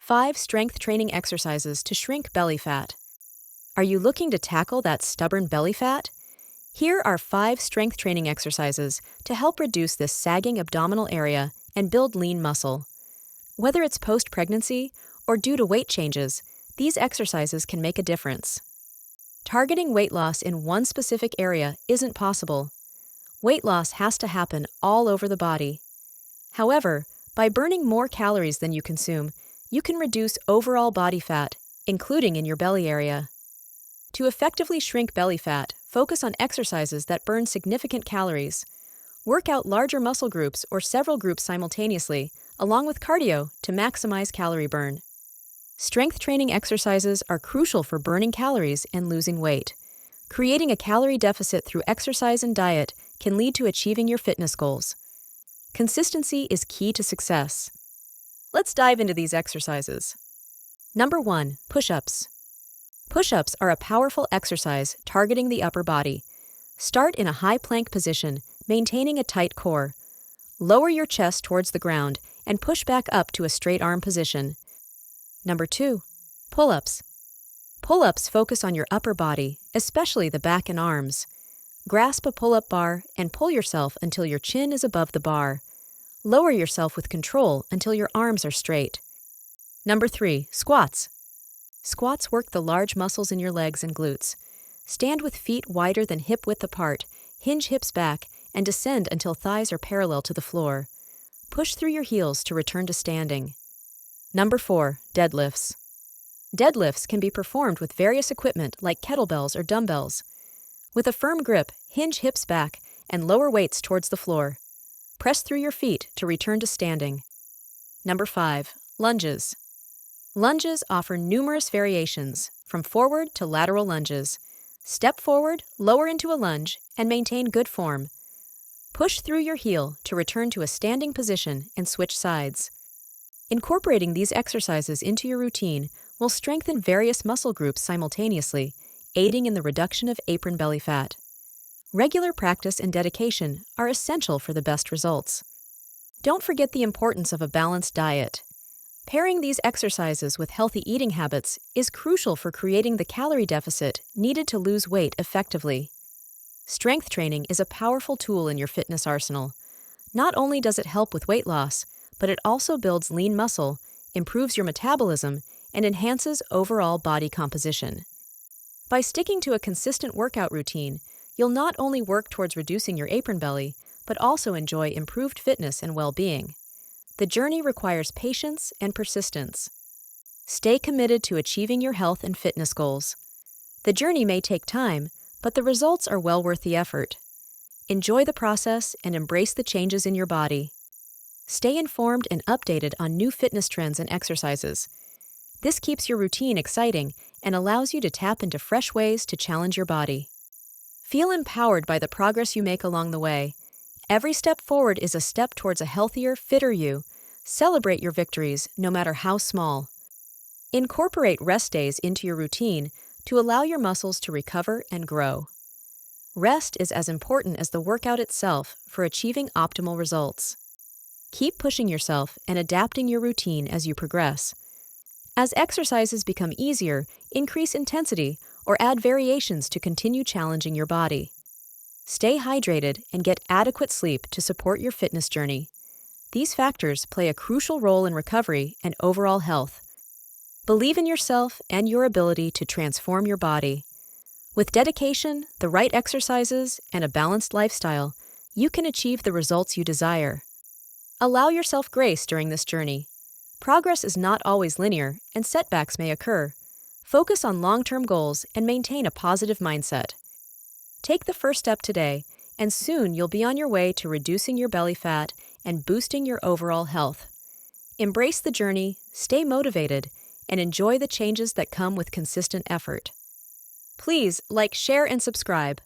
5 strength training exercises to shrink belly fat. Are you looking to tackle that stubborn belly fat? Here are 5 strength training exercises to help reduce this sagging abdominal area and build lean muscle. Whether it's post-pregnancy or due to weight changes, these exercises can make a difference. Targeting weight loss in one specific area isn't possible. Weight loss has to happen all over the body. However, by burning more calories than you consume, you can reduce overall body fat, including in your belly area. To effectively shrink belly fat, focus on exercises that burn significant calories. Work out larger muscle groups or several groups simultaneously, along with cardio, to maximize calorie burn. Strength training exercises are crucial for burning calories and losing weight. Creating a calorie deficit through exercise and diet can lead to achieving your fitness goals. Consistency is key to success. Let's dive into these exercises. Number 1. Push-ups. Push-ups are a powerful exercise targeting the upper body. Start in a high plank position, maintaining a tight core. Lower your chest towards the ground and push back up to a straight arm position. Number 2. Pull-ups. Pull-ups focus on your upper body, especially the back and arms. Grasp a pull-up bar and pull yourself until your chin is above the bar. Lower yourself with control until your arms are straight. Number 3. Squats. Squats work the large muscles in your legs and glutes. Stand with feet wider than hip width apart, hinge hips back, and descend until thighs are parallel to the floor. Push through your heels to return to standing. Number 4. Deadlifts. Deadlifts can be performed with various equipment like kettlebells or dumbbells. With a firm grip, hinge hips back and lower weights towards the floor. Press through your feet to return to standing. Number 5. Lunges. Lunges offer numerous variations, from forward to lateral lunges. Step forward, lower into a lunge, and maintain good form. Push through your heel to return to a standing position and switch sides. Incorporating these exercises into your routine will strengthen various muscle groups simultaneously, aiding in the reduction of apron belly fat. Regular practice and dedication are essential for the best results. Don't forget the importance of a balanced diet. Pairing these exercises with healthy eating habits is crucial for creating the calorie deficit needed to lose weight effectively. Strength training is a powerful tool in your fitness arsenal. Not only does it help with weight loss, but it also builds lean muscle, improves your metabolism, and enhances overall body composition. By sticking to a consistent workout routine, you'll not only work towards reducing your apron belly, but also enjoy improved fitness and well-being. The journey requires patience and persistence. Stay committed to achieving your health and fitness goals. The journey may take time, but the results are well worth the effort. Enjoy the process and embrace the changes in your body. Stay informed and updated on new fitness trends and exercises. This keeps your routine exciting and allows you to tap into fresh ways to challenge your body. Feel empowered by the progress you make along the way. Every step forward is a step towards a healthier, fitter you. Celebrate your victories, no matter how small. Incorporate rest days into your routine to allow your muscles to recover and grow. Rest is as important as the workout itself for achieving optimal results. Keep pushing yourself and adapting your routine as you progress. As exercises become easier, increase intensity or add variations to continue challenging your body. Stay hydrated and get adequate sleep to support your fitness journey. These factors play a crucial role in recovery and overall health. Believe in yourself and your ability to transform your body. With dedication, the right exercises, and a balanced lifestyle, you can achieve the results you desire. Allow yourself grace during this journey. Progress is not always linear, and setbacks may occur. Focus on long-term goals and maintain a positive mindset. Take the first step today, and soon you'll be on your way to reducing your belly fat and boosting your overall health. Embrace the journey, stay motivated, and enjoy the changes that come with consistent effort. Please like, share, and subscribe.